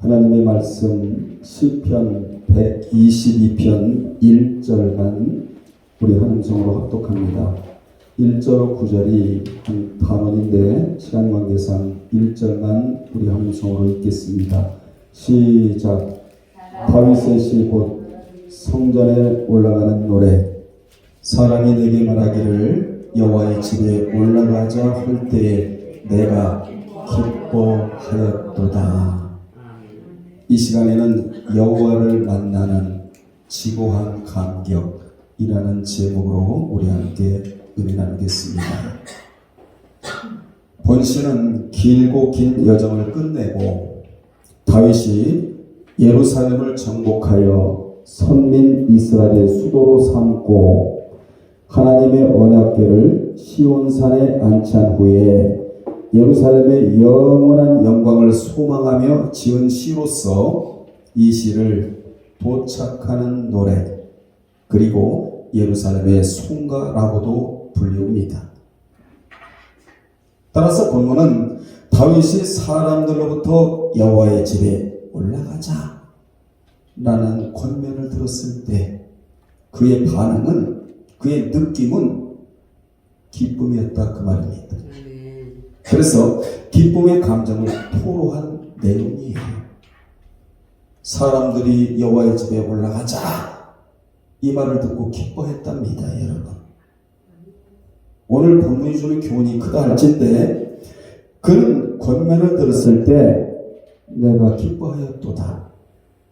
하나님의 말씀 시편 122편 1절만 우리 한음성으로 합독합니다. 1절 9절이 한 단원인데 시간 관계상 1절만 우리 한음성으로 읽겠습니다. 시작. 다윗의 시 곧 성전에 올라가는 노래. 사람이 내게 말하기를 여호와의 집에 올라가자 할 때에 내가 기뻐하였도다. 이 시간에는 여호와를 만나는 지고한 감격이라는 제목으로 우리 함께 은혜 나누겠습니다. 본시는 길고 긴 여정을 끝내고 다윗이 예루살렘을 정복하여 선민 이스라엘의 수도로 삼고 하나님의 언약궤를 시온산에 안치한 후에 예루살렘의 영원한 영광을 소망하며 지은 시로서 이 시를 도착하는 노래 그리고 예루살렘의 송가라고도 불리웁니다. 따라서 본문은 다윗이 사람들로부터 여호와의 집에 올라가자 라는 권면을 들었을 때 그의 반응은, 그의 느낌은 기쁨이었다 그 말입니다. 그래서 기쁨의 감정을 토로한 내용이에요. 사람들이 여호와의 집에 올라가자 이 말을 듣고 기뻐했답니다. 여러분, 오늘 본문이 주는 교훈이 크다 할진데 그는 권면을 들었을 때 내가 기뻐하였도다,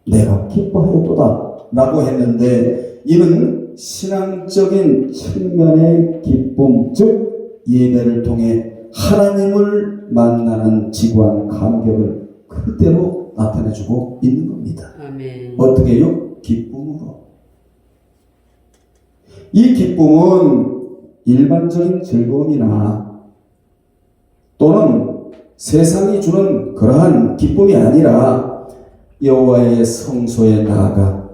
내가 기뻐하였도다 라고 했는데 이는 신앙적인 측면의 기쁨, 즉 예배를 통해 하나님을 만나는 지구한 감격을 그대로 나타내주고 있는 겁니다. 아멘. 어떻게 해요? 기쁨으로. 이 기쁨은 일반적인 즐거움이나 또는 세상이 주는 그러한 기쁨이 아니라 여호와의 성소에 나아가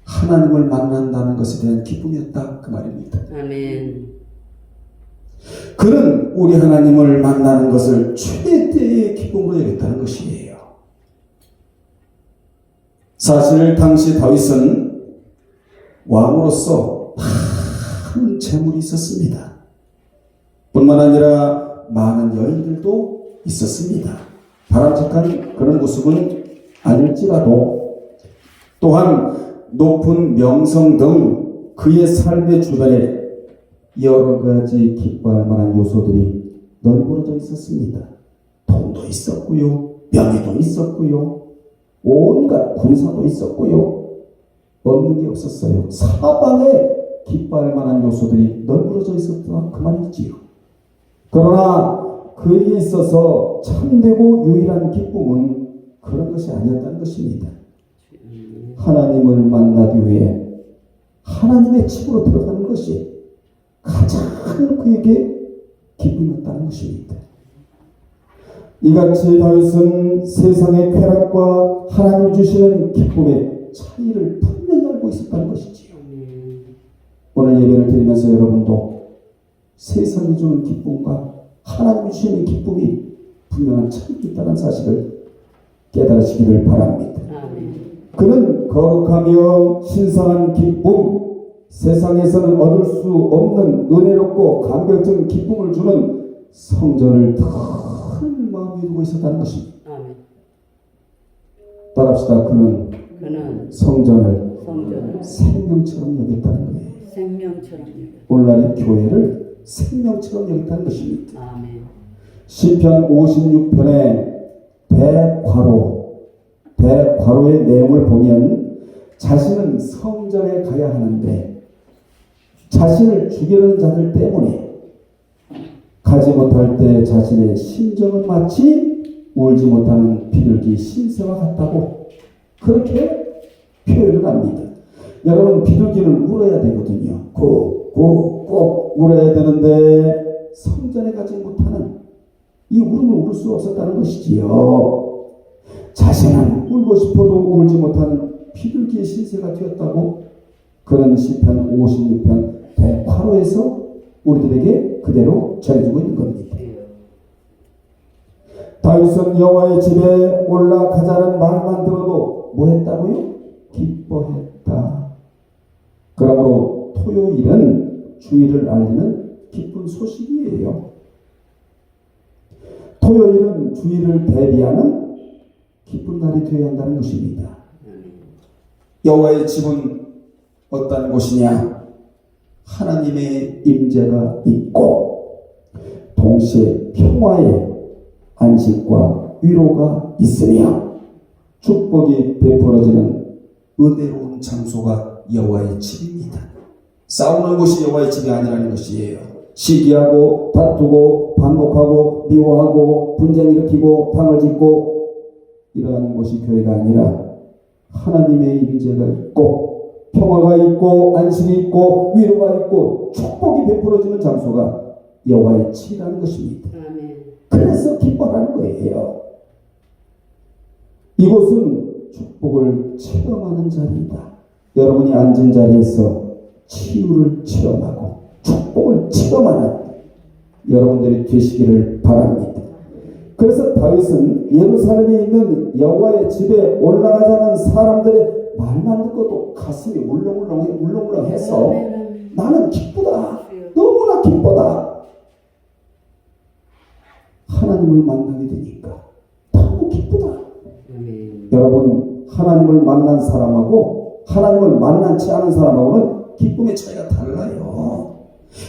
하나님을 만난다는 것에 대한 기쁨이었다 그 말입니다. 아멘. 그는 우리 하나님을 만나는 것을 최대의 기쁨으로 여겼다는 것이에요. 사실 당시 다윗은 왕으로서 많은 재물이 있었습니다. 뿐만 아니라 많은 여인들도 있었습니다. 바람직한 그런 모습은 아닐지라도 또한 높은 명성 등 그의 삶의 주변에 여러 가지 기뻐할 만한 요소들이 널브러져 있었습니다. 돈도 있었고요, 명예도 있었고요, 온갖 군사도 있었고요, 없는 게 없었어요. 사방에 기뻐할 만한 요소들이 널브러져 있었다 그 말이지요. 그러나 그에게 있어서 참되고 유일한 기쁨은 그런 것이 아니었다는 것입니다. 하나님을 만나기 위해 하나님의 집으로 들어가는 것이 가장 그에게 기쁨이었다는 것입니다. 이같이 다윗은 세상의 쾌락과 하나님 주시는 기쁨의 차이를 분명히 알고 있었다는 것이지요. 오늘 예배를 드리면서 여러분도 세상이 주는 기쁨과 하나님 주시는 기쁨이 분명한 차이가 있다는 사실을 깨달으시기를 바랍니다. 그는 거룩하며 신성한 기쁨, 세상에서는 얻을 수 없는 은혜롭고 감격적인 기쁨을 주는 성전을 큰 마음에 두고 있었다는 것입니다. 따라합시다. 그는 성전을 생명처럼 여겼다는 거예요. 생명처럼. 오늘날의 교회를 생명처럼 여겼다는 것입니다. 아멘. 시편 56편의 대과로의 내용을 보면 자신은 성전에 가야 하는데 자신을 죽이려는 자들 때문에 가지 못할 때 자신의 심정은 마치 울지 못하는 비둘기 신세와 같다고 그렇게 표현을 합니다. 여러분, 비둘기는 울어야 되거든요. 꼭 울어야 되는데 성전에 가지 못하는 이 울음을 울 수 없었다는 것이지요. 자신은 울고 싶어도 울지 못하는 비둘기의 신세가 되었다고 그런 시편 56편 대화로에서 우리들에게 그대로 전해주고 있는 겁니다. 다윗은 여호와의 집에 올라가자는 토요일은 주일을 알리는 기쁜 소식이에요. 토요일은 주일을 대비하는 기쁜 날이 되어야 한다는 것입니다. 여호와의 집은 어떤 곳이냐? 하나님의 임재가 있고 동시에 평화의 안식과 위로가 있으며 축복이 베풀어지는 은혜로운 장소가 여호와의 집입니다. 싸우는 곳이 여호와의 집이 아니라는 것이에요. 시기하고 다투고 반복하고 미워하고 분쟁 일으키고 방을 짓고 이러한 곳이 교회가 아니라 하나님의 임재가 있고 평화가 있고 안식이 있고 위로가 있고 축복이 베풀어지는 장소가 여호와의 집이라는 것입니다. 그래서 기뻐하는 거예요. 이곳은 축복을 체험하는 자리이다. 여러분이 앉은 자리에서 치유를 체험하고 축복을 체험하는 여러분들이 되시기를 바랍니다. 그래서 다윗은 예루살렘에 있는 여호와의 집에 올라가자는 사람들의 말만 듣고도 가슴이 울렁울렁해서 나는 기쁘다. 너무나 기쁘다. 하나님을 만나게 되니까 너무 기쁘다. 여러분, 하나님을 만난 사람하고 하나님을 만나지 않은 사람하고는 기쁨의 차이가 달라요.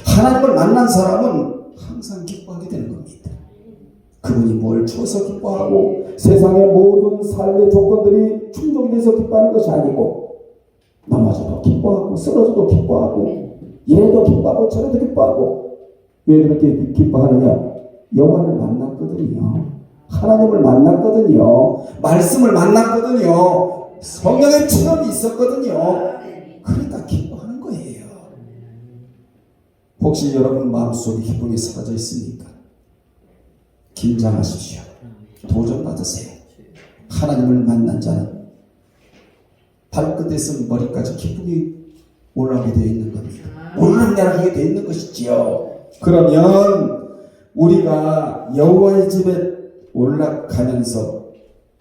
하나님을 만난 사람은 항상 기뻐하게 되는 겁니다. 그분이 뭘 주어서 기뻐하고 세상의 모든 삶의 조건들이 충족이 돼서 기뻐하는 것이 아니고 넘어져도 기뻐하고 쓰러져도 기뻐하고 이래도 기뻐하고 저래도 기뻐하고 왜 그렇게 기뻐하느냐? 여호와를 만났거든요. 하나님을 만났거든요. 말씀을 만났거든요. 성령의 체험이 있었거든요. 그러니까 기뻐하는 거예요. 혹시 여러분 마음속에 기쁨이 사라져 있습니까? 긴장하십시오. 도전받으세요. 하나님을 만난 자는 발끝에서 머리까지 기쁨이 올라오게 되어 있는 겁니다. 올라가게 되어 있는 것이지요. 그러면 우리가 여호와의 집에 올라가면서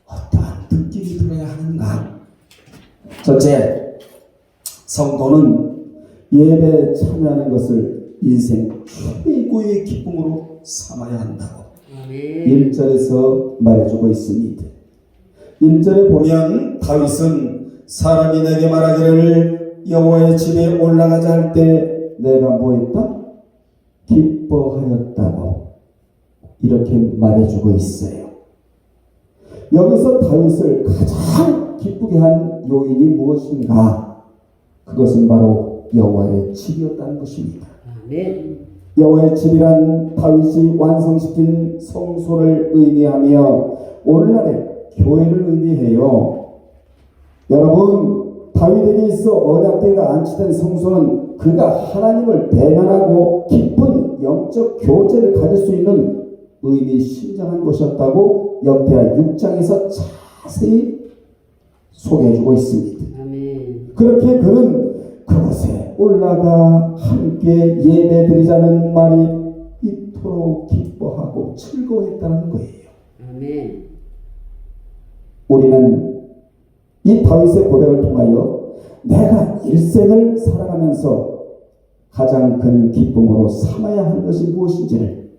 어떠한 느낌이 들어야 하는가? 첫째, 성도는 예배에 참여하는 것을 인생 최고의 기쁨으로 삼아야 한다고 1절에서 말해주고 있습니다. 1절에 보면 다윗은 사람이 내게 말하기를 여호와의 집에 올라가자 할 때 내가 뭐했다? 기뻐하였다고 이렇게 말해주고 있어요. 여기서 다윗을 가장 기쁘게 한 요인이 무엇인가? 그것은 바로 여호와의 집이었다는 것입니다. 여호와의 집이란 다윗이 완성시킨 성소를 의미하며 오늘날의 교회를 의미해요. 여러분, 다윗에게 있어 언약궤가 안치된 성소는 그가 하나님을 대면하고 깊은 영적 교제를 가질 수 있는 의미심장한 곳이었다고 역대하 6장에서 자세히 소개해주고 있습니다. 그렇게 그는 그곳에 올라가 함께 예배드리자는 말이 이토록 기뻐하고 즐거워했다는 거예요. 우리는 이 다윗의 고백을 통하여 내가 일생을 살아가면서 가장 큰 기쁨으로 삼아야 하는 것이 무엇인지를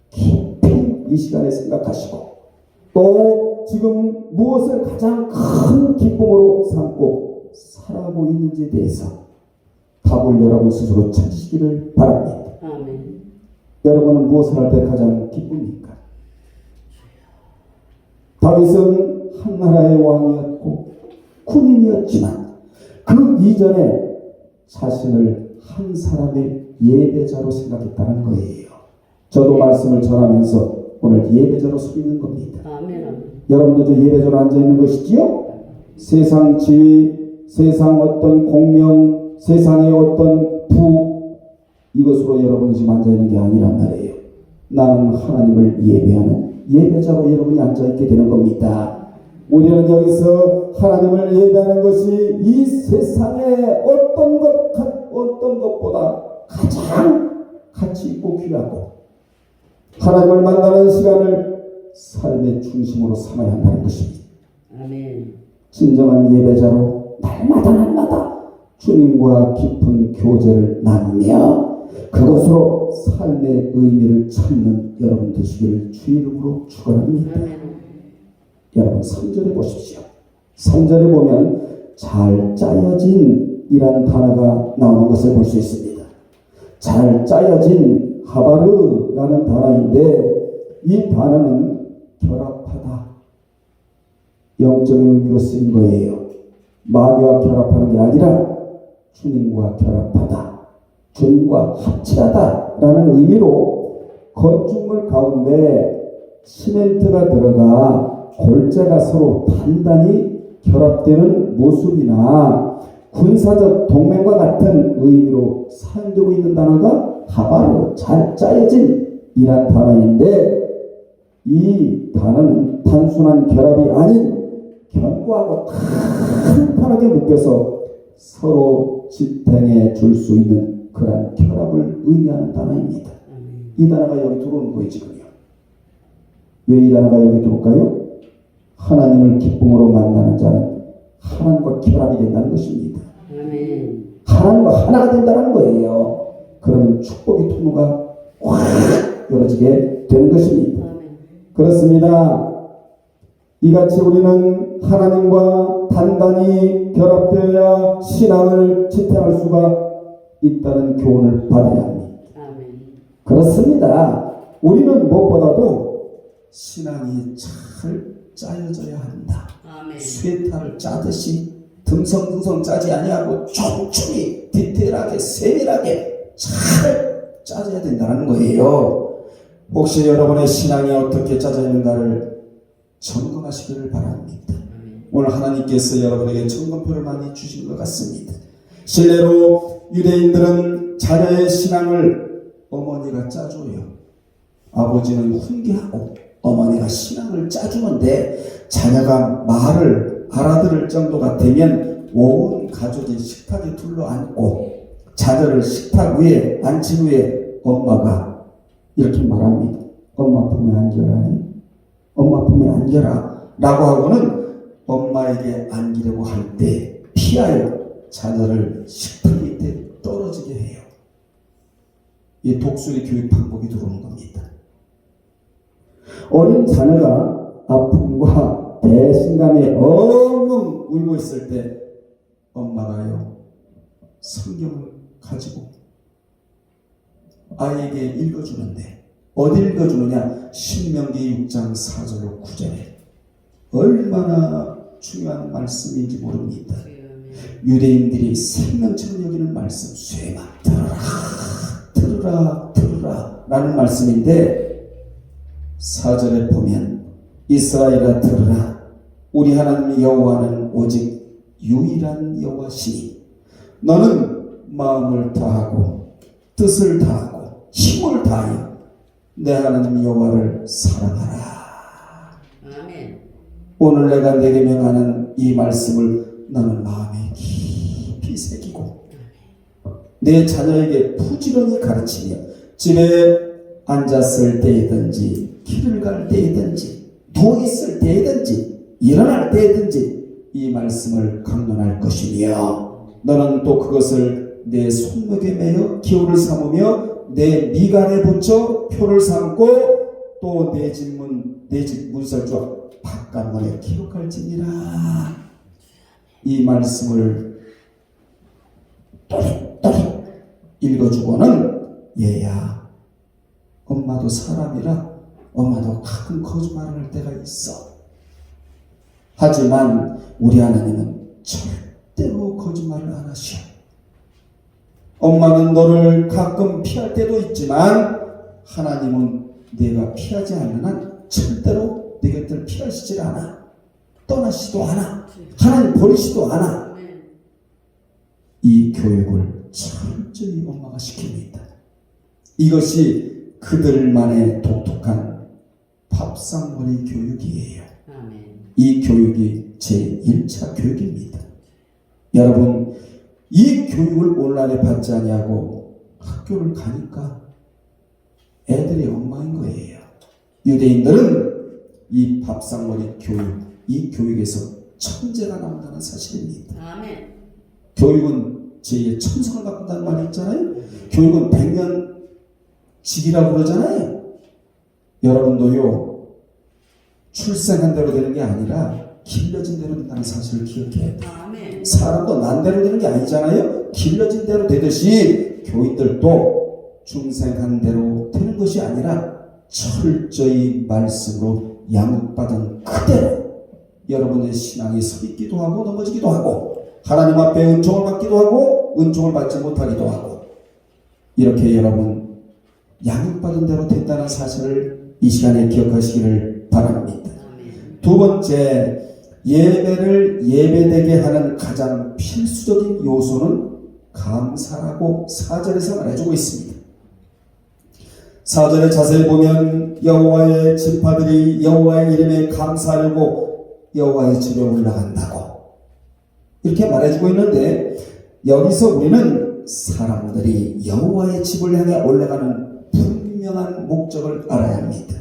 깊이 이 시간에 생각하시고 또 지금 무엇을 가장 큰 기쁨으로 삼고 살아가고 있는지에 대해서 답을 여러분 스스로 찾으시기를 바랍니다. 여러분은 무엇을 할 때 가장 기쁩니까? 다윗은 한 나라의 왕이었고 군인이었지만 그 이전에 자신을 한 사람의 예배자로 생각했다는 거예요. 저도 말씀을 전하면서 오늘 예배자로 서 있는 겁니다. 여러분들도 예배자로 앉아있는 것이지요? 세상 지위, 세상 어떤 공명, 세상의 어떤 부 이것으로 여러분이 지금 앉아있는 게 아니란 말이에요. 나는 하나님을 예배하는 예배자로 여러분이 앉아있게 되는 겁니다. 우리는 여기서 하나님을 예배하는 것이 이 세상의 어떤 것보다 가장 가치 있고 귀하고 하나님을 만나는 시간을 삶의 중심으로 삼아야 한다는 것입니다. 진정한 예배자로 날마다 주님과 깊은 영적인 교제를 나누며 그것으로 삶의 의미를 찾는 여러분 되시기를 주 이름으로 축원합니다. 여러분 3절에 보십시오. 3절에 보면 잘 짜여진 이란 단어가 나오는 것을 볼 수 있습니다. 잘 짜여진 하바르라는 단어인데 이 단어는 결합하다, 영적인 의미로 쓰인 거예요. 마귀와 결합하는 게 아니라 주님과 결합하다, 주님과 합치하다라는 의미로 건축물 가운데 시멘트가 들어가 골재가 서로 단단히 결합되는 모습이나 군사적 동맹과 같은 의미로 사용되고 있는 단어가 하바르, 잘 짜여진 이란 단어인데 이 단어는 단순한 결합이 아닌 견고하고 탄탄하게 묶여서 서로 지탱해 줄 수 있는 그런 결합을 의미하는 단어입니다. 이 단어가 여기 들어오는 거예요, 지금요. 왜 이 단어가 여기 들어올까요? 하나님을 기쁨으로 만나는 자는 하나님과 결합이 된다는 것입니다. 하나님과 하나가 된다는 거예요. 그러면 축복의 통로가 확 열어지게 되는 것입니다. 그렇습니다. 이같이 우리는 하나님과 단단히 결합되어야 신앙을 지탱할 수가 있다는 교훈을 받아야 합니다. 그렇습니다. 우리는 무엇보다도 신앙이 잘 짜여져야 한다. 쇠타를 짜듯이 듬성듬성 짜지 아니하고 촘촘히 디테일하게 세밀하게 잘 짜져야 된다는 거예요. 혹시 여러분의 신앙이 어떻게 짜져 있는가를 점검하시기를 바랍니다. 오늘 하나님께서 여러분에게 점검표를 많이 주신 것 같습니다. 실례로 유대인들은 자녀의 신앙을 어머니가 짜줘요. 아버지는 훈계하고 어머니가 신앙을 짜주는데 자녀가 말을 알아들을 정도가 되면 온 가족이 식탁에 둘러앉고 자녀를 식탁 위에 앉힌 후에 엄마가 이렇게 말합니다. 엄마 품에 안겨라. 엄마 품에 안겨라. 라고 하고는 엄마에게 안기려고 할 때 피하여 자녀를 식탁 밑에 떨어지게 해요. 이 독수리 교육 방법이 들어오는 겁니다. 어린 자녀가 아픔과 배신감에 엉엉 울고 있을 때 엄마가요 성경을 가지고 아이에게 읽어주는데 어디 읽어주느냐? 신명기 6장 4절로 9절에 얼마나 중요한 말씀인지 모릅니다. 유대인들이 생명처럼 여기는 말씀, 쇠마 들으라 라는 말씀인데 4절에 보면 이스라엘아 들으라. 우리 하나님 여호와는 오직 유일한 여호와시니 너는 마음을 다하고 뜻을 다하고 힘을 다하여 내 하나님 여호와를 사랑하라. 아멘. 오늘 내가 내게 명하는 이 말씀을 너는 마음에 깊이 새기고 내 자녀에게 부지런히 가르치며 집에 앉았을 때이든지 길을 갈 때이든지 누워있을 때이든지 일어날 때이든지 이 말씀을 강론할 것이며 너는 또 그것을 내 손목에 매어 기호를 삼으며 내 미간에 붙여 표를 삼고 또 내 집 문설주와 바깥문에 기록할지니라. 이 말씀을 또렷또렷 읽어주고는 얘야 엄마도 사람이라 엄마도 가끔 거짓말을 할 때가 있어. 하지만 우리 하나님은 절대로 거짓말을 안 하셔. 엄마는 너를 가끔 피할 때도 있지만 하나님은 내가 피하지 않는 한 절대로 네 곁을 피하시질 않아. 떠나시도 않아. 하나님 버리시도 않아. 이 교육을 철저히 엄마가 시킵니다. 이것이 그들만의 독특한 밥상머리 교육이에요. 이 교육이 제1차 교육입니다. 여러분 이 교육을 온라인에 받지 아니하고 학교를 가니까 애들이 엉망인 거예요. 유대인들은 이 밥상머리 교육, 이 교육에서 천재가 나온다는 사실입니다. 아멘. 교육은 제2의 천성을 바꾼다는 말이 있잖아요. 교육은 100년 직이라고 그러잖아요. 여러분도요, 출생한 대로 되는 게 아니라 길러진 대로 된다는 사실을 기억해야 돼요. 사람도 난 대로 되는 게 아니잖아요. 길러진 대로 되듯이 교인들도 중생한 대로 되는 것이 아니라 철저히 말씀으로 양육받은 그대로 여러분의 신앙이 서있기도 하고 넘어지기도 하고 하나님 앞에 은총을 받기도 하고 은총을 받지 못하기도 하고 이렇게 여러분 양육받은 대로 된다는 사실을 이 시간에 기억하시기를 바랍니다. 두 번째, 예배를 예배되게 하는 가장 필수적인 요소는 감사라고 4절에서 말해주고 있습니다. 4절에 자세히 보면 여호와의 지파들이 여호와의 이름에 감사하려고 여호와의 집에 올라간다고 이렇게 말해주고 있는데, 여기서 우리는 사람들이 여호와의 집을 향해 올라가는 분명한 목적을 알아야 합니다.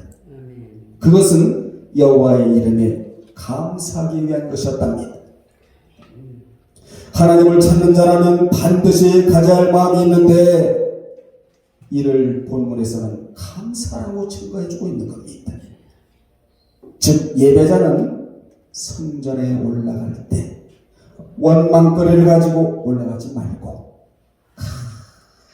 그것은 여호와의 이름에 감사하기 위한 것이었답니다. 하나님을 찾는 자라면 반드시 가져야 할 마음이 있는데 이를 본문에서는 감사라고 증거해주고 있는 겁니다. 즉 예배자는 성전에 올라갈 때 원망거리를 가지고 올라가지 말고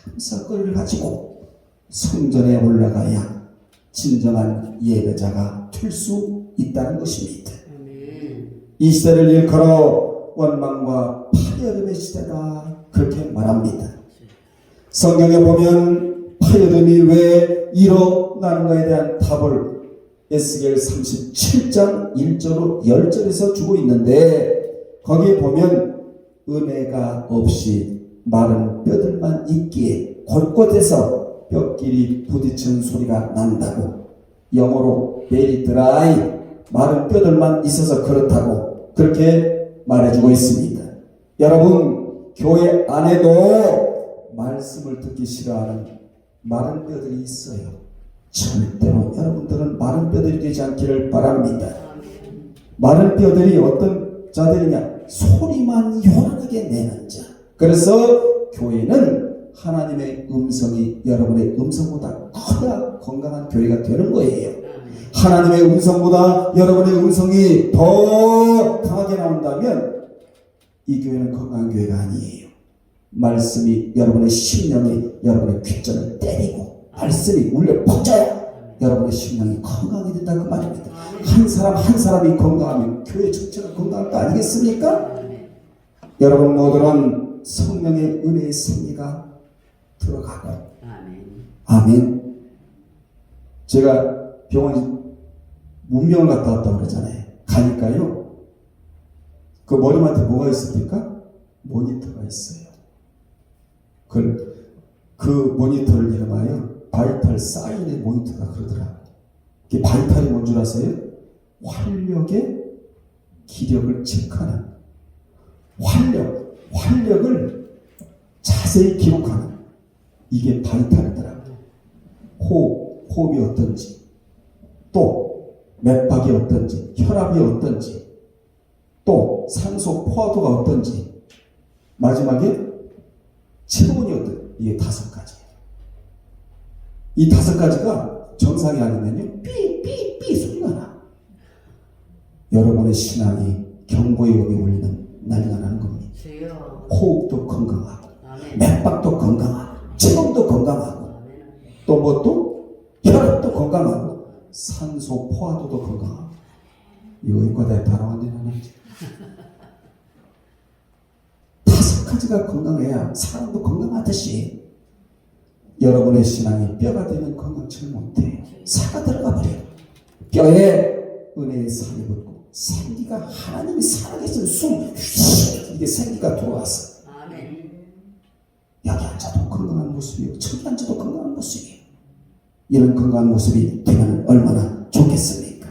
감사거리를 가지고 성전에 올라가야 진정한 예배자가 될 수 있다는 것입니다. 이 시대를 일컬어 원망과 파열음의 시대다 그렇게 말합니다. 성경에 보면 파열음이 왜 일어나는가에 대한 답을 에스겔 37장 1절로 10절에서 주고 있는데, 거기에 보면 은혜가 없이 마른 뼈들만 있기에 곳곳에서 뼈끼리 부딪히는 소리가 난다고, 영어로 very dry, 마른 뼈들만 있어서 그렇다고 그렇게 말해주고 있습니다. 여러분, 교회 안에도 말씀을 듣기 싫어하는 마른 뼈들이 있어요. 절대로 여러분들은 마른 뼈들이 되지 않기를 바랍니다. 마른 뼈들이 어떤 자들이냐? 소리만 요란하게 내는 자. 그래서 교회는 하나님의 음성이 여러분의 음성보다 커야 건강한 교회가 되는 거예요. 하나님의 음성보다 여러분의 음성이 더 강하게 나온다면 이 교회는 건강한 교회가 아니에요. 말씀이 여러분의 심령이 여러분의 귓전을 때리고 말씀이 울려 퍼져야 여러분의 심령이 건강이 된다 그 말입니다. 한 사람 한 사람이 건강하면 교회 전체가 건강할 거 아니겠습니까? 여러분 모두는 성령의 은혜의 생기가 들어가고 아멘. 제가 병원 문병을 갔다 왔다고 그러잖아요. 가니까요, 그 머리맡에 뭐가 있습니까? 모니터가 있어요. 그 모니터를 이름하여 바이탈 사인의 모니터가 그러더라고요. 이게 바이탈이 뭔 줄 아세요? 활력의 기력을 체크하는, 활력을 자세히 기록하는, 이게 바이탈이더라고요. 호흡이 어떤지, 또 맥박이 어떤지, 혈압이 어떤지, 또 산소 포화도가 어떤지, 마지막에 체온이 어떤지, 이게 5가지예요. 이 5가지가 정상이 아니면요, 삐삐삐 소리가 나. 여러분의 신앙이 경고의 음이 울리는 난리가 나는 겁니다. 호흡도 건강하고, 맥박도 건강하고, 체온도 건강하고, 또 뭐 또 혈압도 건강하고, 산소 포화도도 건강하고. 이거 의과대에 다뤄왔는데 나는 5가지가 건강해야 사람도 건강하듯이 여러분의 신앙이 뼈가 되면 건강치를 못해요. 살아 들어가 버려요. 뼈에 은혜의 살이 붙고 생기가, 하나님이 살아계신 숨, 이게 생기가 들어와서 여기 앉아도 건강한 모습이에요. 저기 앉아도 건강한 모습이에요. 이런 건강한 모습이 되면 얼마나 좋겠습니까?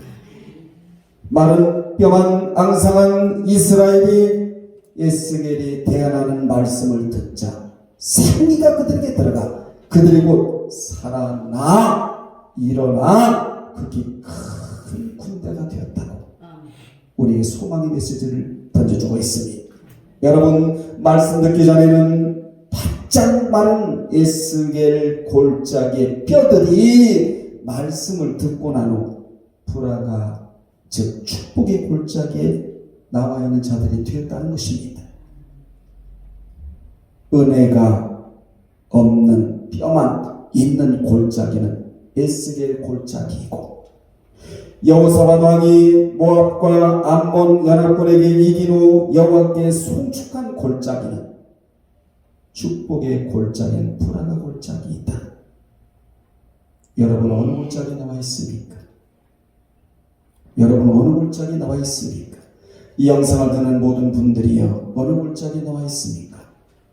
마른 뼈만 앙상한 이스라엘이 에스겔이 대언하는 말씀을 듣자 생기가 그들에게 들어가 그들이 곧 살아나 일어나 극히 큰 군대가 되었다고 우리에게 소망의 메시지를 던져주고 있습니다. 여러분, 말씀 듣기 전에는 바짝 마른 에스겔 골짜기의 뼈들이 말씀을 듣고 난 후 불화가, 즉 축복의 골짜기에 나와 있는 자들이 되었다는 것입니다. 은혜가 없는 뼈만 있는 골짜기는 에스겔 골짜기이고, 여호사밧 왕이 모압과 암몬 연합군에게 이긴 후 여호와께 송축한 골짜기는 축복의 골짜기는 불화가 골짜기이다. 여러분, 어느 골짜기에 나와 있습니까? 여러분, 어느 골짜기에 나와 있습니까? 이 영상을 듣는 모든 분들이요, 어느 골짜기에 나와 있습니까?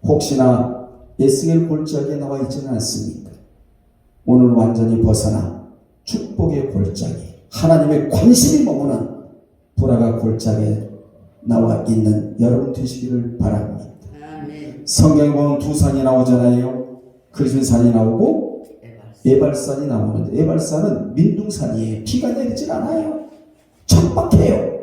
혹시나 에스겔 골짜기에 나와 있지는 않습니까? 오늘 완전히 벗어나 축복의 골짜기, 하나님의 관심이 머무는 불화가 골짜기에 나와 있는 여러분 되시기를 바랍니다. 아멘. 성경에 보면 두 산이 나오잖아요. 그리신산이 나오고 에발산이 나오는데, 에발산은 민둥산이에요. 비가 내리질 않아요. 척박해요.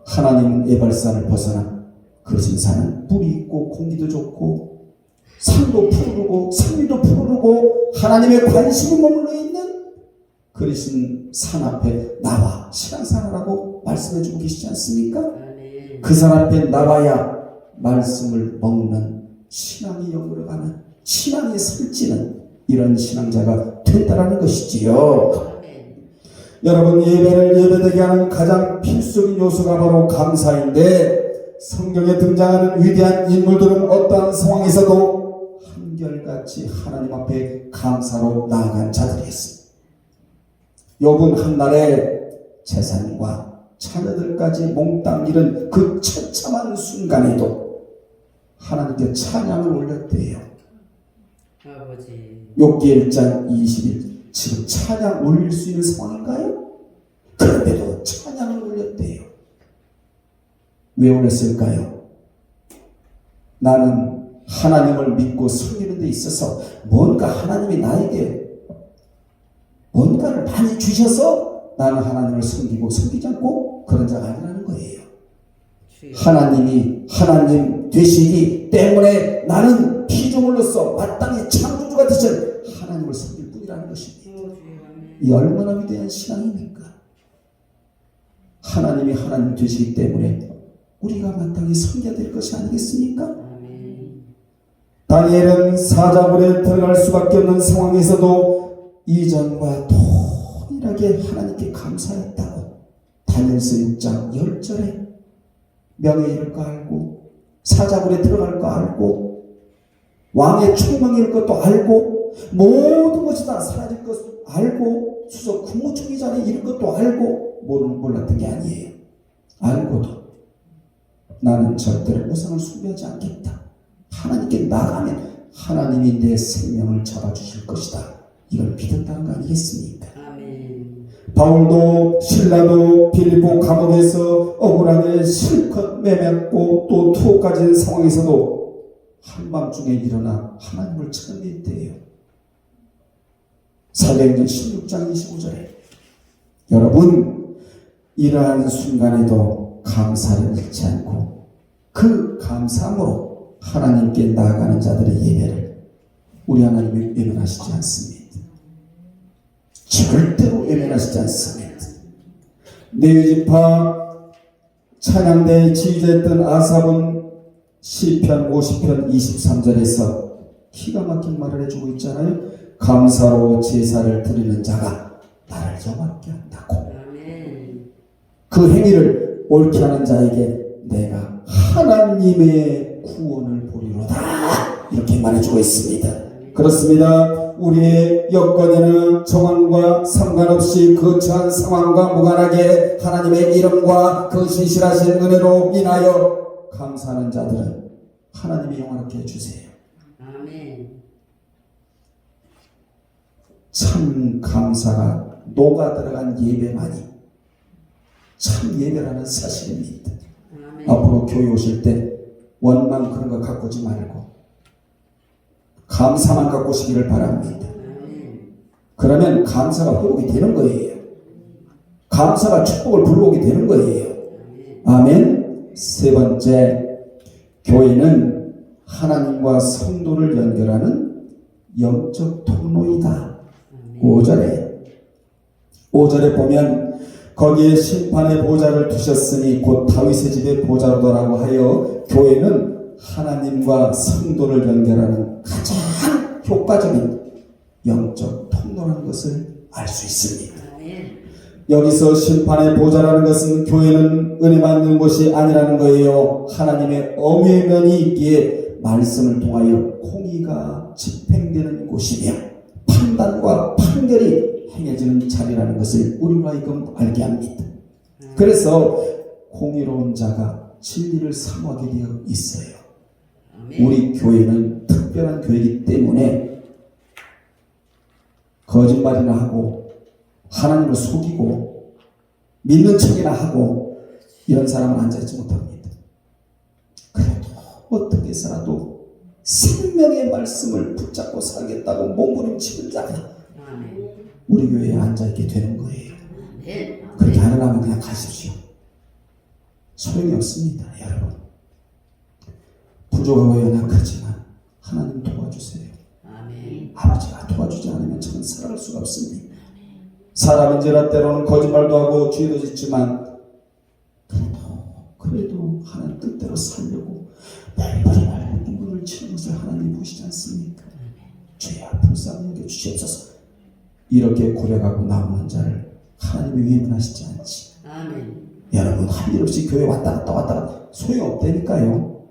하나님은 에발산을 벗어나 그리신산은 물이 있고 공기도 좋고 산도 푸르르고 산미도 푸르르고 하나님의 관심이 머물러 있는 그리신 산 앞에 나와 신앙생활하라고 말씀해주고 계시지 않습니까? 그 산 앞에 나와야 말씀을 먹는, 신앙이 영으로가는, 신앙이 살찌는 이런 신앙자가 된다는 것이지요. 여러분, 예배를 예배되게 하는 가장 필수적인 요소가 바로 감사인데, 성경에 등장하는 위대한 인물들은 어떠한 상황에서도 한결같이 하나님 앞에 감사로 나아간 자들이었습니다. 욥은 한날에 재산과 자녀들까지 몽땅 잃은 그 처참한 순간에도 하나님께 찬양을 올렸대요. 아버지. 욥기 1장 20일. 지금 찬양 올릴 수 있는 상황인가요? 그런데도 찬양을 올렸대요. 왜 올렸을까요? 나는 하나님을 믿고 섬기는 데 있어서 뭔가 하나님이 나에게 뭔가를 많이 주셔서 나는 하나님을 섬기고 섬기지 않고 그런 자가 아니라는 거예요. 하나님이 하나님 되시기 때문에 나는 피조물로서 마땅히 창조주가 되신 하나님을 섬길 뿐이라는 것입니다. 이 얼마나 위대한 신앙입니까? 하나님이 하나님 되시기 때문에 우리가 마땅히 섬겨야 될 것이 아니겠습니까? 다니엘은 사자굴에 들어갈 수밖에 없는 상황에서도 이전과 동일하게 하나님께 감사했다고 다니엘서 6장 10절에 명예 잃을 거 알고 사자굴에 들어갈 거 알고 왕의 총명일 것도 알고 모든 것이 다 사라질 것 알고 수석 국무총리 자리에 이른 것도 알고 몰랐던 게 아니에요. 알고도 나는 절대로 우상을 숭배하지 않겠다. 하나님께 나가면 하나님이 내 생명을 잡아주실 것이다. 이걸 믿었다는 거 아니겠습니까? 아멘. 바울도 신라도 빌립보 감옥에서 억울하게 실컷 매맞고 또 투옥까지 된 상황에서도 한밤중에 일어나 하나님을 찬양했대요. 사도행전 16장 25절에 여러분, 이러한 순간에도 감사를 잃지 않고 그 감사함으로 하나님께 나아가는 자들의 예배를 우리 하나님이 외면하시지 않습니다. 절대로 외면하시지 않습니다. 레위지파 찬양대의 지휘자였던 아삽은 시편 50편 23절에서 기가 막힌 말을 해주고 있잖아요. 감사로 제사를 드리는 자가 나를 영화롭게 한다고. 그 행위를 옳게 하는 자에게 내가 하나님의 구원을 보리로다. 이렇게 말해주고 있습니다. 그렇습니다. 우리의 여건이나 정황과 상관없이 거처한 상황과 무관하게 하나님의 이름과 그 신실하신 은혜로 인하여 감사하는 자들은 하나님이 영화롭게 해주세요. 아멘. 참 감사가 녹아 들어간 예배만이 참 예배라는 사실입니다. 아멘. 앞으로 교회 오실 때 원망 그런 거 갖고 오지 말고 감사만 갖고 오시기를 바랍니다. 그러면 감사가 회복이 되는 거예요. 감사가 축복을 불러오게 되는 거예요. 아멘. 세 번째, 교회는 하나님과 성도를 연결하는 영적 통로이다. 5절에 보면 거기에 심판의 보좌를 두셨으니 곧 다윗의 집의 보좌로라고 하여 교회는 하나님과 성도를 연결하는 가장 효과적인 영적 통로라는 것을 알 수 있습니다. 여기서 심판의 보좌라는 것은 교회는 은혜 받는 곳이 아니라는 거예요. 하나님의 엄의 면이 있기에 말씀을 통하여 공의가 집행되는 곳이며 판단과 판결이 행해지는 자리라는 것을 우리로 하여금 알게 합니다. 그래서 공의로운 자가 진리를 사모하게 되어 있어요. 우리 교회는 특별한 교회이기 때문에 거짓말이나 하고 하나님을 속이고 믿는 척이나 하고 이런 사람은 앉아있지 못합니다. 그래도 어떻게 해서라도 생명의 말씀을 붙잡고 살겠다고 몸부림치는 자가 우리 교회에 앉아있게 되는 거예요. 그렇게 하려면 그냥 가십시오. 소용이 없습니다. 여러분, 부족하고 연약하지만 하나님 도와주세요. 아버지가 도와주지 않으면 저는 살아갈 수가 없습니다. 사람인지라 때로는 거짓말도 하고 죄도 짓지만 그래도 하나님 뜻대로 살려고 발발발 눈물을 치는 것을 하나님 보시지 않습니까? 죄야 불쌍히 여겨 주시옵소서. 이렇게 고백하고 나오는 자를 하나님이 위임하시지 않지. 여러분, 할 일 없이 교회 왔다 갔다 소용없다니까요.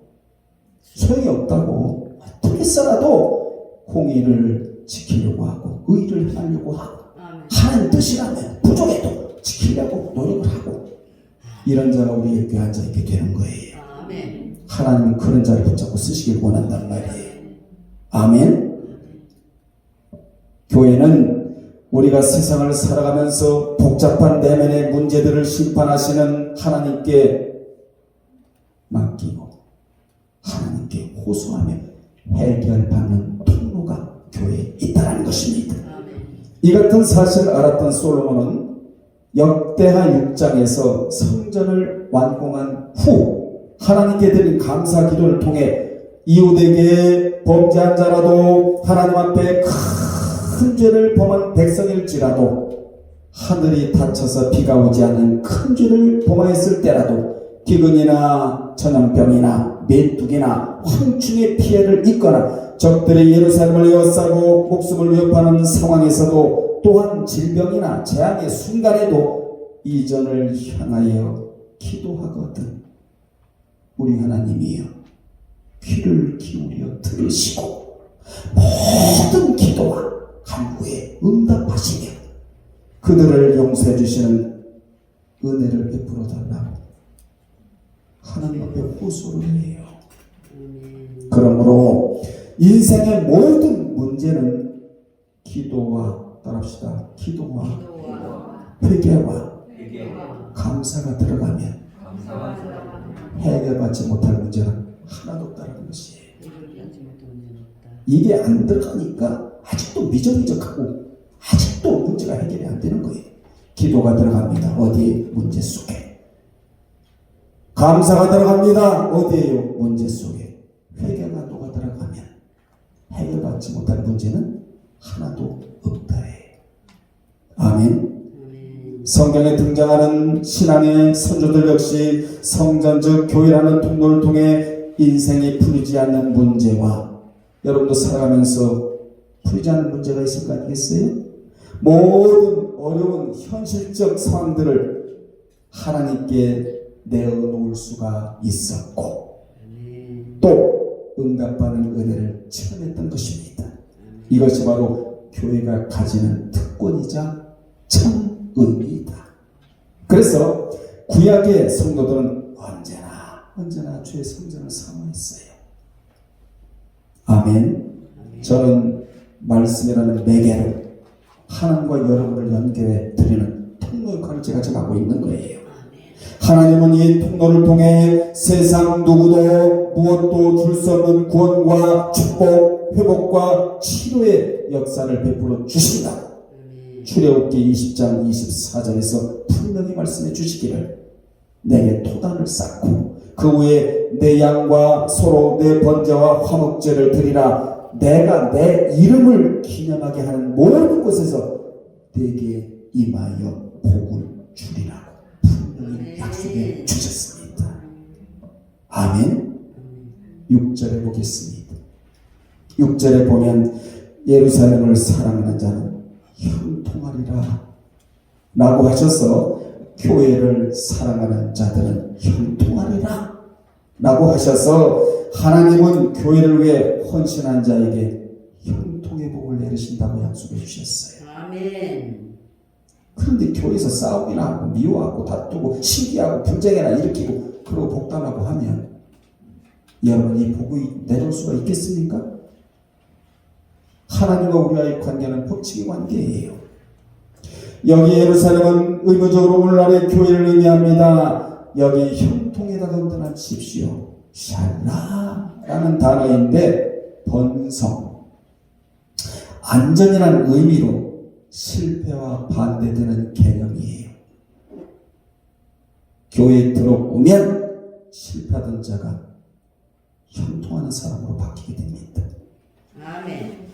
소용이 없다고. 어떻게 써라도 공의를 지키려고 하고 의를 행하려고 하고 하나님 뜻이라면 부족해도 지키려고 노력을 하고 이런 자가 우리 이렇게 앉아있게 되는 거예요. 하나님은 그런 자를 붙잡고 쓰시길 원한단 말이에요. 아멘. 교회는 우리가 세상을 살아가면서 복잡한 내면의 문제들을 심판하시는 하나님께 맡기고 하나님께 호소하며 해결받는 통로가 교회에 있다는 것입니다. 이 같은 사실을 알았던 솔로몬은 역대하 6장에서 성전을 완공한 후 하나님께 드린 감사 기도를 통해 이웃에게 범죄한 자라도 하나님 앞에 큰 죄를 범한 백성일지라도 하늘이 닫혀서 비가 오지 않는 큰 죄를 범하였을 때라도 기근이나 전염병이나 메뚜기나 황충의 피해를 입거나 적들이 예루살렘을 에워싸고 목숨을 위협하는 상황에서도 또한 질병이나 재앙의 순간에도 이전을 향하여 기도하거든 우리 하나님이여 귀를 기울여 들으시고 모든 기도와 간구에 응답하시며 그들을 용서해 주시는 은혜를 베풀어 달라고 하나님 앞에 호소를 해요. 그러므로 인생의 모든 문제는 기도와 따라합시다. 기도와 회개와 감사가 들어가면 해결받지 못할 문제는 하나도 없다는 것이에요. 이게 안 들어가니까 아직도 미적미적하고 아직도 문제가 해결이 안 되는 거예요. 기도가 들어갑니다. 어디에? 문제 속에. 감사가 들어갑니다. 어디에요? 문제 속에. 회개가 또가 들어가면 해결받지 못할 문제는 하나도 없다 해요. 아멘. 성경에 등장하는 신앙의 선조들 역시 성전 즉 교회라는 통로를 통해 인생이 풀리지 않는 문제와 여러분도 살아가면서 풀리지 않는 문제가 있을 거 아니겠어요? 모든 어려운 현실적 상황들을 하나님께 내어놓을 수가 있었고 또 응답받는 은혜를 체험했던 것입니다. 이것이 바로 교회가 가지는 특권이자 참 의미이다. 그래서 구약의 성도들은 언제나 주의 성전을 사모했어요. 아멘. 저는 말씀이라는 매개로 하나님과 여러분을 연결해 드리는 통로 역할을 제가 지금 하고 있는 거예요. 하나님은 이 통로를 통해 세상 누구도 무엇도 줄 수 없는 구원과 축복, 회복과 치료의 역사를 베풀어 주신다. 출애굽기 20장 24절에서 분명히 말씀해 주시기를 내게 토단을 쌓고 그 위에 내 양과 소로 내 번제와 화목제를 드리라. 내가 내 이름을 기념하게 하는 모든 곳에서 내게 임하여 복을 주리라고 분명히 약속해 주셨습니다. 아멘. 6절에 보겠습니다. 6절에 보면 예루살렘을 사랑하는 자는 형통하리라 라고 하셔서 교회를 사랑하는 자들은 형통하리라 라고 하셔서 하나님은 교회를 위해 헌신한 자에게 형통의 복을 내리신다고 약속해 주셨어요. 아멘. 그런데 교회에서 싸움이나 하고 미워하고 다투고 시기하고 분쟁이나 일으키고 그러고 복당하고 하면 여러분 이 복이 내려올 수가 있겠습니까? 하나님과 우리와의 관계는 법칙의 관계예요. 여기 예루살렘은 의무적으로 오늘날의 교회를 의미합니다. 여기 형통에다 던져놔십시오. 샬라라는 단어인데 번성, 안전이라는 의미로 실패와 반대되는 개념이에요. 교회에 들어오면 실패하던 자가 형통하는 사람으로 바뀌게 됩니다. 아멘.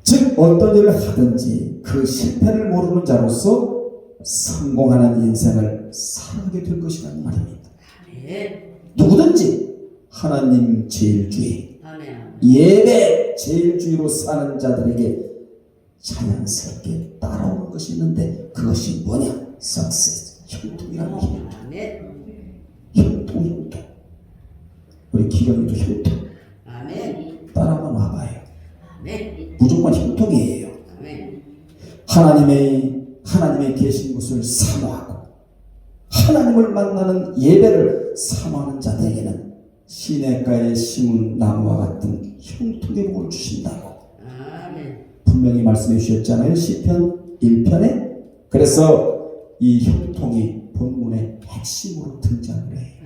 즉 어떤 일을 하든지 그 실패를 모르는 자로서 성공하는 인생을 살아가게 될 것이라는 말입니다. 아멘. 누구든지 하나님 제일주의, 아멘. 예배 제일주의로 사는 자들에게 자연스럽게 따라오는 것이 있는데 그것이 뭐냐? 석세스, 형통이라는 게 아멘. 형통. 우리 기경이도 형통. 아멘. 따라 한번 와봐요. 아멘. 무조건 형통이에요. 아멘. 하나님의 계신 곳을 사모하고 하나님을 만나는 예배를 사모하는 자들에게는 시냇가에 심은 나무와 같은 형통의 복을 주신다고 아멘. 분명히 말씀해 주셨잖아요. 시편 1편에. 그래서 이 형통이 본문의 핵심으로 등장을 해요.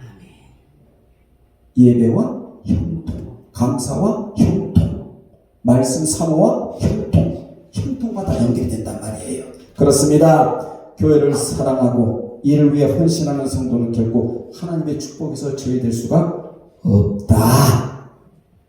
예배와 형통, 감사와 형통, 말씀 사모와 형통과 다 연결된단 말이에요. 그렇습니다. 교회를 사랑하고 이를 위해 헌신하는 성도는 결국 하나님의 축복에서 제외될 수가 없다.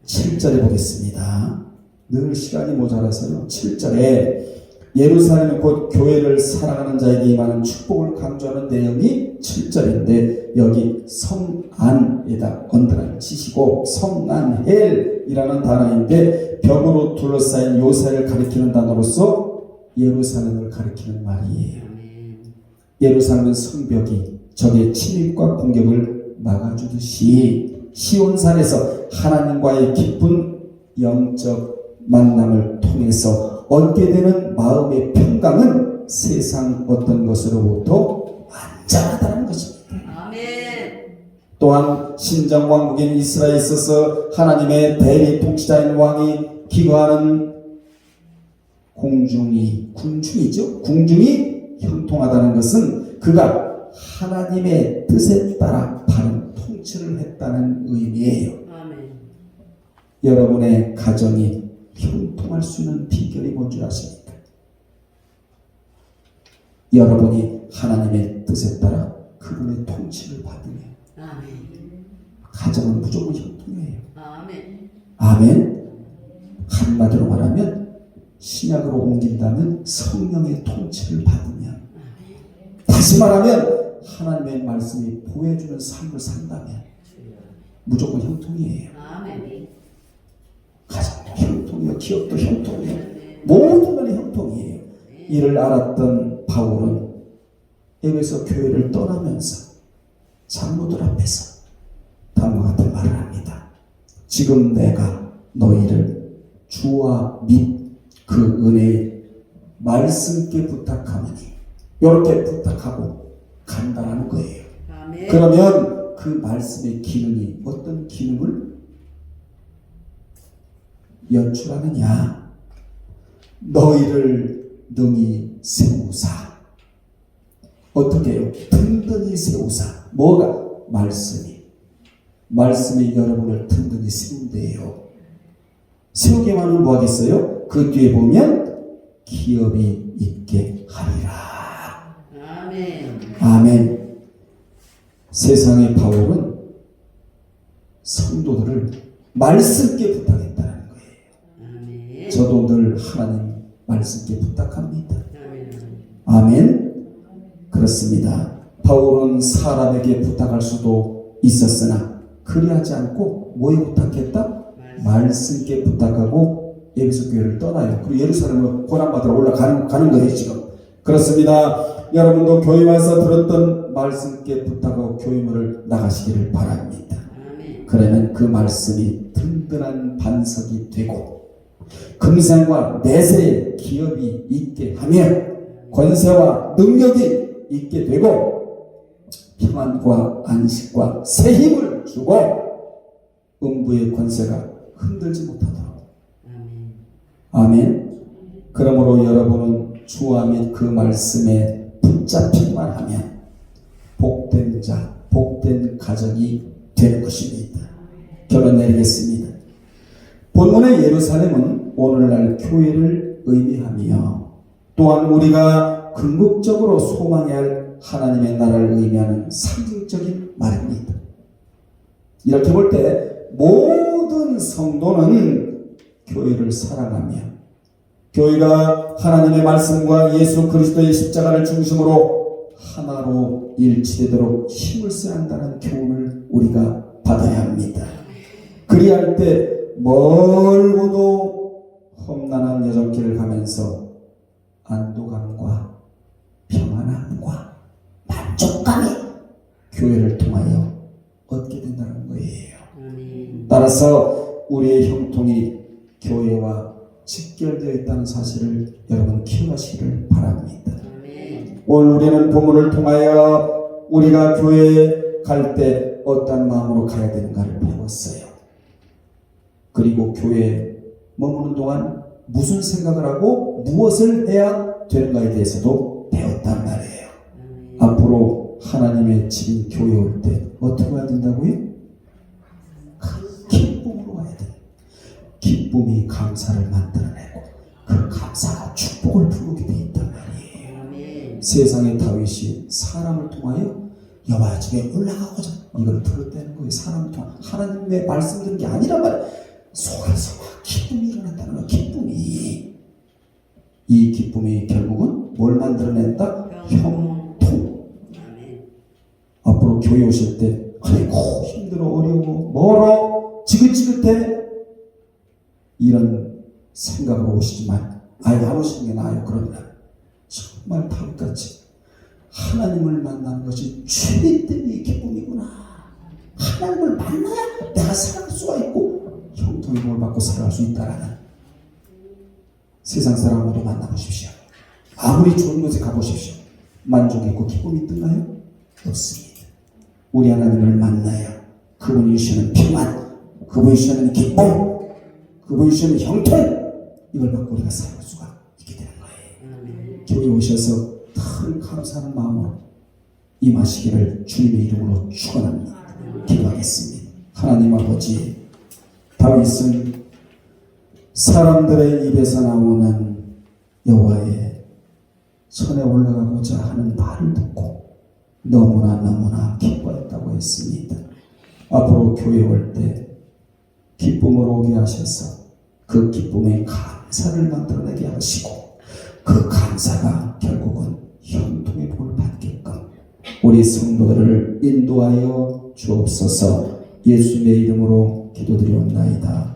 7절에 보겠습니다. 늘 시간이 모자라서요. 7절에 예루살렘은 곧 교회를 사랑하는 자에게 임하는 축복을 강조하는 내용이 7절인데 여기 성안에다 언더라인 치시고 성안헬이라는 단어인데 벽으로 둘러싸인 요새를 가리키는 단어로서 예루살렘을 가리키는 말이에요. 예루살렘은 성벽이 적의 침입과 공격을 막아주듯이 시온산에서 하나님과의 깊은 영적 만남을 통해서 얻게 되는 마음의 평강은 세상 어떤 것으로부터 완전하다는 것입니다. 아멘. 또한 신정왕국인 이스라엘에 있어서 하나님의 대리 통치자인 왕이 기거하는 궁중이 형통하다는 것은 그가 하나님의 뜻에 따라 바른 통치를 했다는 의미예요. 아멘. 여러분의 가정이 형통할 수 있는 비결이 뭔 줄 아십니까? 여러분이 하나님의 뜻에 따라 그분의 통치를 받으면 아멘. 가정은 무조건 형통해요. 아멘. 아멘. 한마디로 말하면 신약으로 옮긴다면 성령의 통치를 받으면, 다시 말하면 하나님의 말씀이 보여주는 삶을 산다면 무조건 형통이에요. 아멘. 가정도 형통이요, 기업도 형통이요, 모든 면이 형통이에요. 이를 알았던 바울은 에베소 교회를 떠나면서 장로들 앞에서 다음과 같은 말을 합니다. 지금 내가 너희를 주와 및 그 은혜의 말씀께 부탁하노니, 이렇게 부탁하고 간다라는 거예요. 아멘. 그러면 그 말씀의 기능이 어떤 기능을 연출하느냐? 너희를 능히 세우사. 어떻게 해요? 든든히 세우사. 뭐가? 말씀이 여러분을 든든히 세운대요. 세우기만 하면 뭐 하겠어요? 그 뒤에 보면 기업이 있게 하리라. 아멘. 아멘. 세상의 바울은 성도들을 말씀께 부탁했다는 거예요. 아멘. 저도 늘 하나님 말씀께 부탁합니다. 아멘. 아멘. 그렇습니다. 바울은 사람에게 부탁할 수도 있었으나 그리하지 않고 뭐에 부탁했다? 말씀께 부탁하고 에베소 교회를 떠나요. 그리고 예루살렘으로 고난받으러 올라가는 거예요 지금. 그렇습니다. 여러분도 교회 와서 들었던 말씀께 부탁하고 교회문을 나가시기를 바랍니다. 아멘. 그러면 그 말씀이 든든한 반석이 되고 금상과 내세의 기업이 있게 하며 권세와 능력이 있게 되고 평안과 안식과 새 힘을 주고 음부의 권세가 흔들지 못하도록. 아멘. 그러므로 여러분은 주와 및 그 말씀에 붙잡히기만 하면 복된 자, 복된 가정이 되는 것입니다. 결론 내리겠습니다. 본문의 예루살렘은 오늘날 교회를 의미하며 또한 우리가 궁극적으로 소망해야 할 하나님의 나라를 의미하는 상징적인 말입니다. 이렇게 볼 때 모든 성도는 교회를 사랑하며 교회가 하나님의 말씀과 예수 그리스도의 십자가를 중심으로 하나로 일치되도록 힘을 써야 한다는 교훈을 우리가 받아야 합니다. 그리할 때 멀고도 험난한 여정길을 가면서 안도감과 평안함과 만족감이 교회를 통하여 얻게 된다는 거예요. 따라서 우리의 형통이 교회와 직결되어 있다는 사실을 여러분 기억하시기를 바랍니다. 오늘 우리는 본문을 통하여 우리가 교회에 갈 때 어떤 마음으로 가야 되는가를 배웠어요. 그리고 교회에 머무는 동안 무슨 생각을 하고 무엇을 해야 되는가에 대해서도 배웠단 말이에요. 앞으로 하나님의 집인 교회에 올 때 어떻게 와야 된다고요? 기쁨으로 와야 돼. 기쁨이 감사를 만들어내고 그 감사가 축복을 부르게 돼 있단 말이에요. 세상의 다윗이 사람을 통하여 여호와 집에 올라가고자 이걸 들었다는 거예요. 사람을 통해 하나님의 말씀 듣는 게 아니란 말이에요. 속에서 막 기쁨이 일어난다는 거예요. 기쁨이. 이 기쁨이 결국은 뭘 만들어낸다? 형통. 앞으로 교회 오실 때 아이고 힘들어 어려워 멀어 지긋지긋해 이런 생각으로 오시지만 안 오시는 게 나아요. 그러면 정말 다윗같이 하나님을 만나는 것이 최대의 기쁨이구나. 하나님을 만나야 내가 살아갈 수가 있고 형통의 복을 받고 살아갈 수 있다라는. 세상 사람으로 만나보십시오. 아무리 좋은 곳에 가보십시오. 만족이 있고 기쁨이 있나요? 없습니다. 우리 하나님을 만나야 그분이 주시는 평안, 그분이 주시는 기쁨, 그분이 주시는 형통, 이걸 받고 우리가 살아갈 수가 있게 되는 거예요. 교회 오셔서 늘 감사하는 마음으로 임하시기를 주님의 이름으로 축원합니다. 기도하겠습니다. 하나님 아버지, 다윗은 사람들의 입에서 나오는 여호와의 선에 올라가고자 하는 말을 듣고 너무나 기뻐했다고 했습니다. 앞으로 교회 올 때 기쁨으로 오게 하셔서 그 기쁨의 감사를 만들어내게 하시고 그 감사가 결국은 형통의 복을 받게끔 우리 성도들을 인도하여 주옵소서. 예수님의 이름으로 기도드리옵나이다.